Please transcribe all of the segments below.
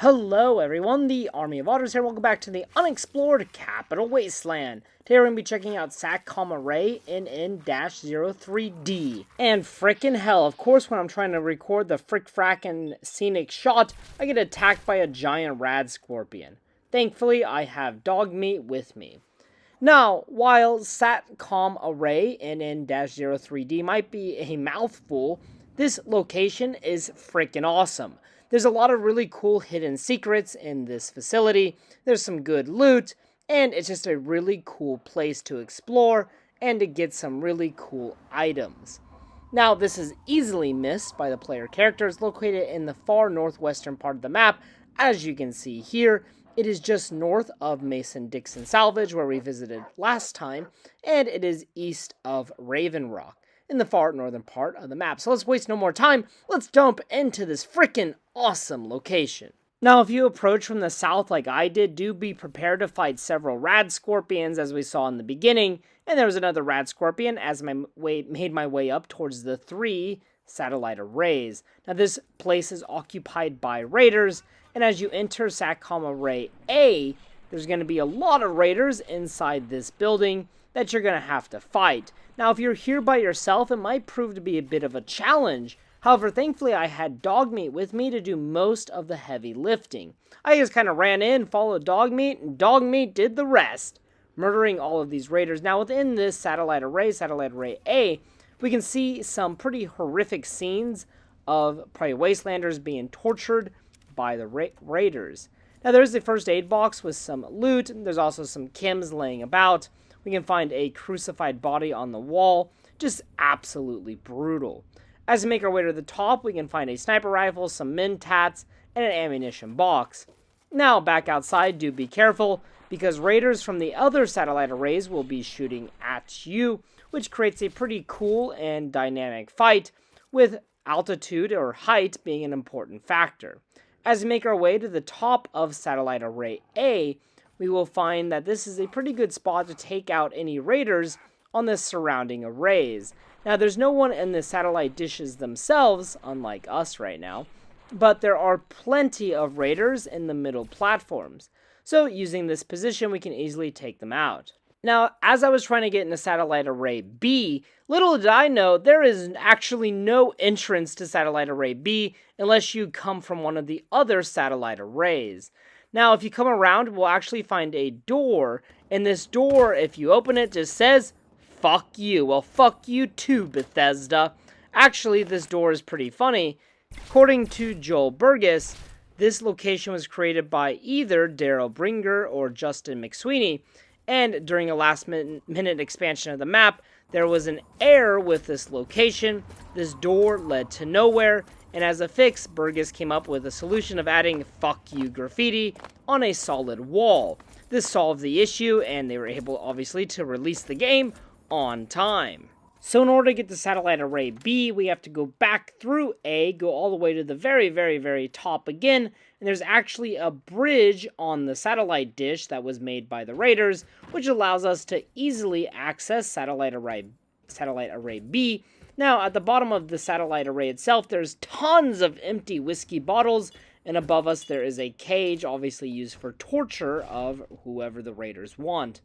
Hello everyone, the Army of Otters here. Welcome back to the Unexplored Capital Wasteland. Today we're going to be checking out SatCom Array NN-03d. And frickin' hell, of course when I'm trying to record the frick-frackin' scenic shot, I get attacked by a giant rad scorpion. Thankfully, I have dog meat with me. Now, while SatCom Array NN-03d might be a mouthful, this location is frickin' awesome. There's a lot of really cool hidden secrets in this facility, there's some good loot, and it's just a really cool place to explore and to get some really cool items. Now, this is easily missed by the player characters located in the far northwestern part of the map. As you can see here, it is just north of Mason-Dixon Salvage, where we visited last time, and it is east of Raven Rock, in the far northern part of the map. So let's waste no more time, let's jump into this frickin' awesome location. Now, if you approach from the south like I did, do be prepared to fight several rad scorpions as we saw in the beginning, and there was another rad scorpion as I made my way up towards the 3 satellite arrays. Now, this place is occupied by raiders, and as you enter SatCom Array A, there's going to be a lot of raiders inside this building that you're going to have to fight. Now, if you're here by yourself, it might prove to be a bit of a challenge. However, thankfully, I had Dogmeat with me to do most of the heavy lifting. I just kind of ran in, followed Dogmeat, and Dogmeat did the rest, murdering all of these raiders. Now, within this Satellite Array A, we can see some pretty horrific scenes of probably Wastelanders being tortured by the raiders. Now, there's the first aid box with some loot. There's also some chems laying about. We can find a crucified body on the wall. Just absolutely brutal. As we make our way to the top, we can find a sniper rifle, some min-tats, and an ammunition box. Now, back outside, do be careful, because raiders from the other satellite arrays will be shooting at you, which creates a pretty cool and dynamic fight, with altitude or height being an important factor. As we make our way to the top of Satellite Array A, we will find that this is a pretty good spot to take out any raiders on the surrounding arrays. Now, there's no one in the satellite dishes themselves, unlike us right now, but there are plenty of raiders in the middle platforms. So, using this position, we can easily take them out. Now, as I was trying to get into Satellite Array B, little did I know there is actually no entrance to Satellite Array B unless you come from one of the other satellite arrays. Now, if you come around, we'll actually find a door, and this door, if you open it, just says, "Fuck you." Well, fuck you too, Bethesda. Actually, this door is pretty funny. According to Joel Burgess, this location was created by either Daryl Bringer or Justin McSweeney, and during a last-minute expansion of the map, there was an error with this location. This door led to nowhere, and as a fix, Burgess came up with a solution of adding "fuck you" graffiti on a solid wall. This solved the issue, and they were able, obviously, to release the game on time. So in order to get to Satellite Array B, we have to go back through A, go all the way to the very top again, and there's actually a bridge on the satellite dish that was made by the raiders, which allows us to easily access Satellite Array B. Now, at the bottom of the satellite array itself, there's tons of empty whiskey bottles, and above us there is a cage, obviously used for torture of whoever the raiders want.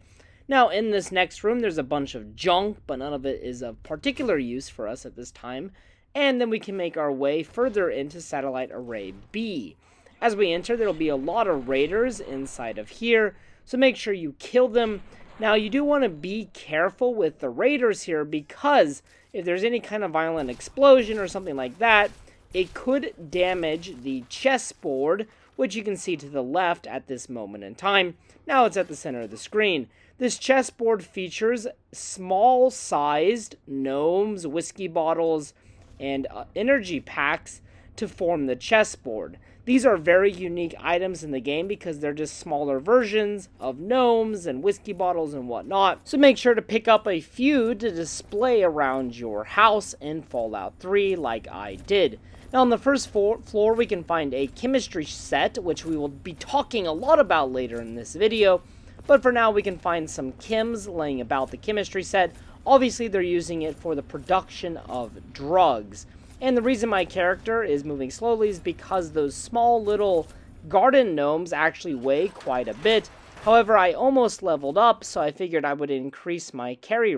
Now, in this next room, there's a bunch of junk, but none of it is of particular use for us at this time. And then we can make our way further into Satellite Array B. As we enter, there will be a lot of raiders inside of here, so make sure you kill them. Now, you do want to be careful with the raiders here, because if there's any kind of violent explosion or something like that, it could damage the chessboard, which you can see to the left at this moment in time. Now it's at the center of the screen. This chessboard features small-sized gnomes, whiskey bottles, and energy packs to form the chessboard. These are very unique items in the game because they're just smaller versions of gnomes and whiskey bottles and whatnot. So make sure to pick up a few to display around your house in Fallout 3 like I did. Now on the first floor we can find a chemistry set, which we will be talking a lot about later in this video. But for now we can find some chems laying about the chemistry set. Obviously they're using it for the production of drugs. And the reason my character is moving slowly is because those small little garden gnomes actually weigh quite a bit. However, I almost leveled up, so I figured I would increase my carry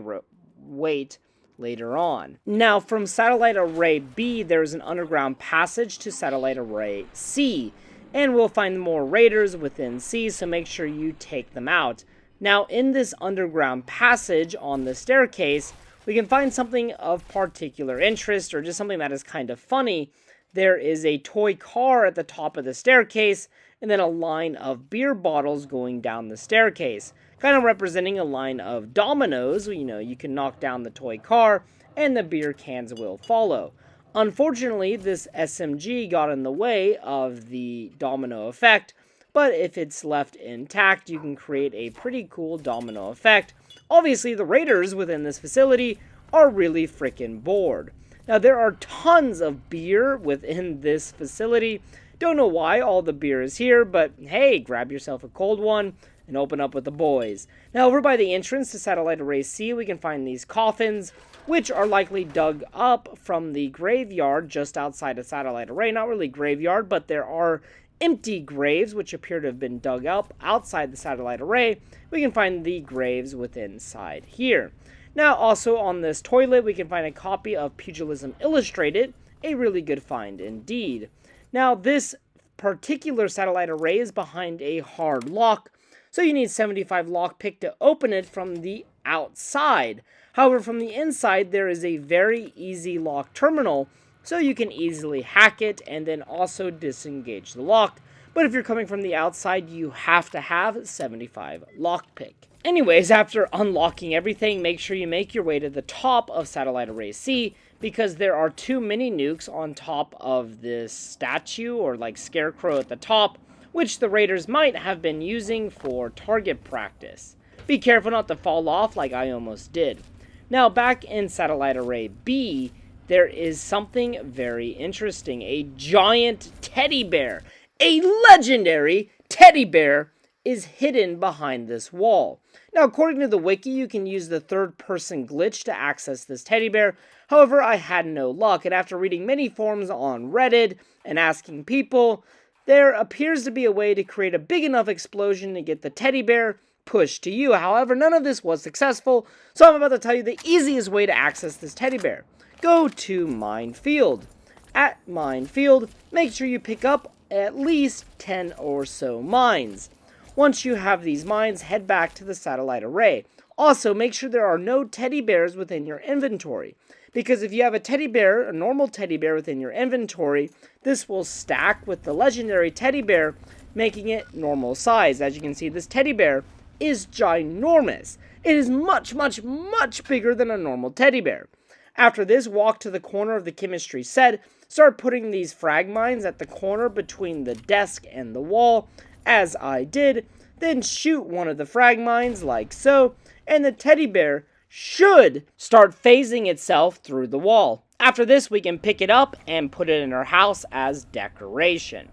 weight later on. Now, from Satellite Array B, there's an underground passage to Satellite Array C, and we'll find more raiders within C, so make sure you take them out. Now, in this underground passage on the staircase, we can find something of particular interest, or just something that is kind of funny. There is a toy car at the top of the staircase, and then a line of beer bottles going down the staircase, kind of representing a line of dominoes. You know, you can knock down the toy car, and the beer cans will follow. Unfortunately, this SMG got in the way of the domino effect, but if it's left intact, you can create a pretty cool domino effect. Obviously, the raiders within this facility are really freaking bored. Now, there are tons of beer within this facility. Don't know why all the beer is here, but hey, grab yourself a cold one and open up with the boys. Now, over by the entrance to Satellite Array C, we can find these coffins, which are likely dug up from the graveyard just outside of Satellite Array. Not really graveyard, but there are empty graves which appear to have been dug up outside the Satellite Array. We can find the graves within inside here. Now, also on this toilet, we can find a copy of Pugilism Illustrated, a really good find indeed. Now, this particular Satellite Array is behind a hard lock, so you need 75 lockpick to open it from the outside. However, from the inside, there is a very easy lock terminal, so you can easily hack it and then also disengage the lock. But if you're coming from the outside, you have to have 75 lockpick. Anyways, after unlocking everything, make sure you make your way to the top of Satellite Array C, because there are 2 mini nukes on top of this statue, or like scarecrow at the top, which the raiders might have been using for target practice. Be careful not to fall off like I almost did. Now, back in Satellite Array B, there is something very interesting. A giant teddy bear, a legendary teddy bear, is hidden behind this wall. Now, according to the wiki, you can use the third-person glitch to access this teddy bear. However, I had no luck, and after reading many forums on Reddit and asking people, there appears to be a way to create a big enough explosion to get the teddy bear pushed to you. However, none of this was successful, so I'm about to tell you the easiest way to access this teddy bear. Go to Minefield. At Minefield, make sure you pick up at least 10 or so mines. Once you have these mines, head back to the Satellite Array. Also, make sure there are no teddy bears within your inventory, because if you have a teddy bear, a normal teddy bear within your inventory, this will stack with the legendary teddy bear, making it normal size. As you can see, this teddy bear is ginormous. It is much, much, much bigger than a normal teddy bear. After this, walk to the corner of the chemistry set, start putting these frag mines at the corner between the desk and the wall, as I did, then shoot one of the frag mines like so, and the teddy bear should start phasing itself through the wall. After this, we can pick it up and put it in our house as decoration.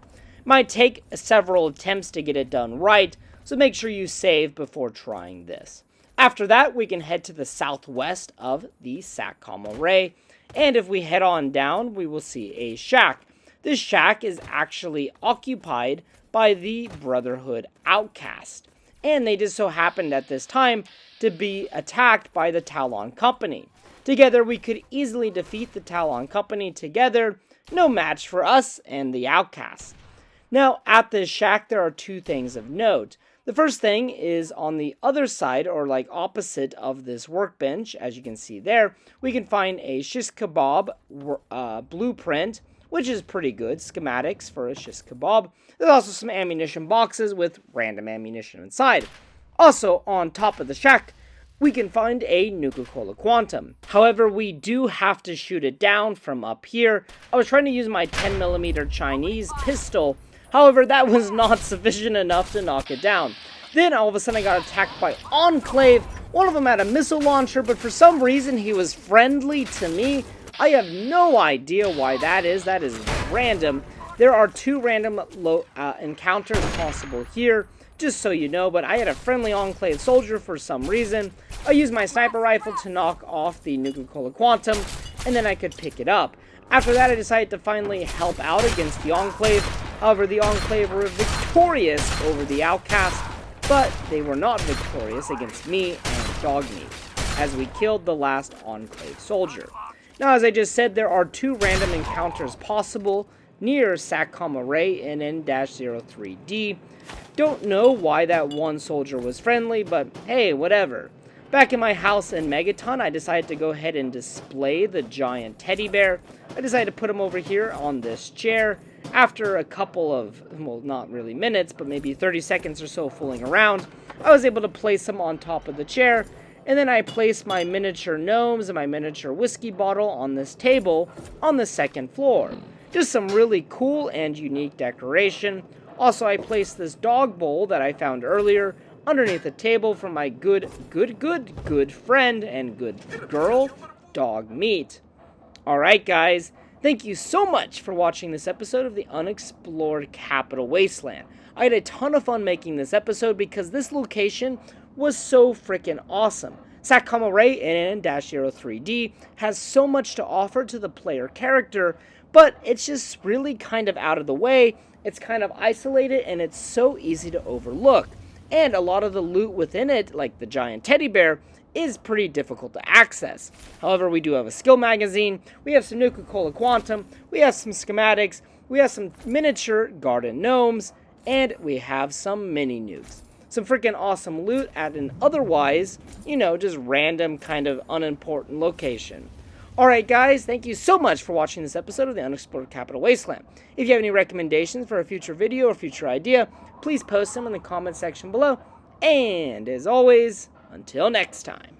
Might take several attempts to get it done right, so make sure you save before trying this. After that, we can head to the southwest of the SatCom Array, and if we head on down, we will see a shack. This shack is actually occupied by the Brotherhood Outcast, and they just so happened at this time to be attacked by the Talon Company. Together, we could easily defeat the Talon Company together, no match for us and the Outcasts. Now, at this shack, there are 2 things of note. The first thing is on the other side, or like opposite of this workbench, as you can see there, we can find a shish kebab blueprint, which is pretty good, schematics for a shish kebab. There's also some ammunition boxes with random ammunition inside. Also, on top of the shack, we can find a Nuka-Cola Quantum. However, we do have to shoot it down from up here. I was trying to use my 10mm Chinese pistol. However, that was not sufficient enough to knock it down. Then, all of a sudden, I got attacked by Enclave. One of them had a missile launcher, but for some reason, he was friendly to me. I have no idea why that is. That is random. There are 2 random encounters possible here, just so you know, but I had a friendly Enclave soldier for some reason. I used my sniper rifle to knock off the Nuka-Cola Quantum, and then I could pick it up. After that, I decided to finally help out against the Enclave, However, the Enclave were victorious over the Outcasts, but they were not victorious against me and Dogmeat, as we killed the last Enclave soldier. Now, as I just said, there are 2 random encounters possible near SatCom Array NN-03d. Don't know why that one soldier was friendly, but hey, whatever. Back in my house in Megaton, I decided to go ahead and display the giant teddy bear. I decided to put him over here on this chair. After a couple of, well, not really minutes, but maybe 30 seconds or so fooling around, I was able to place him on top of the chair. And then I placed my miniature gnomes and my miniature whiskey bottle on this table on the 2nd floor. Just some really cool and unique decoration. Also, I placed this dog bowl that I found earlier underneath the table from my good friend and good girl, Dogmeat. Alright guys, thank you so much for watching this episode of the Unexplored Capital Wasteland. I had a ton of fun making this episode because this location was so freaking awesome. SatCom Array NN-03d has so much to offer to the player character, but it's just really kind of out of the way. It's kind of isolated and it's so easy to overlook. And a lot of the loot within it, like the giant teddy bear, is pretty difficult to access. However, we do have a skill magazine, we have some Nuka-Cola Quantum, we have some schematics, we have some miniature garden gnomes, and we have some mini nukes. Some freaking awesome loot at an otherwise, just random kind of unimportant location. Alright guys, thank you so much for watching this episode of the Unexplored Capital Wasteland. If you have any recommendations for a future video or future idea, please post them in the comment section below. And as always, until next time.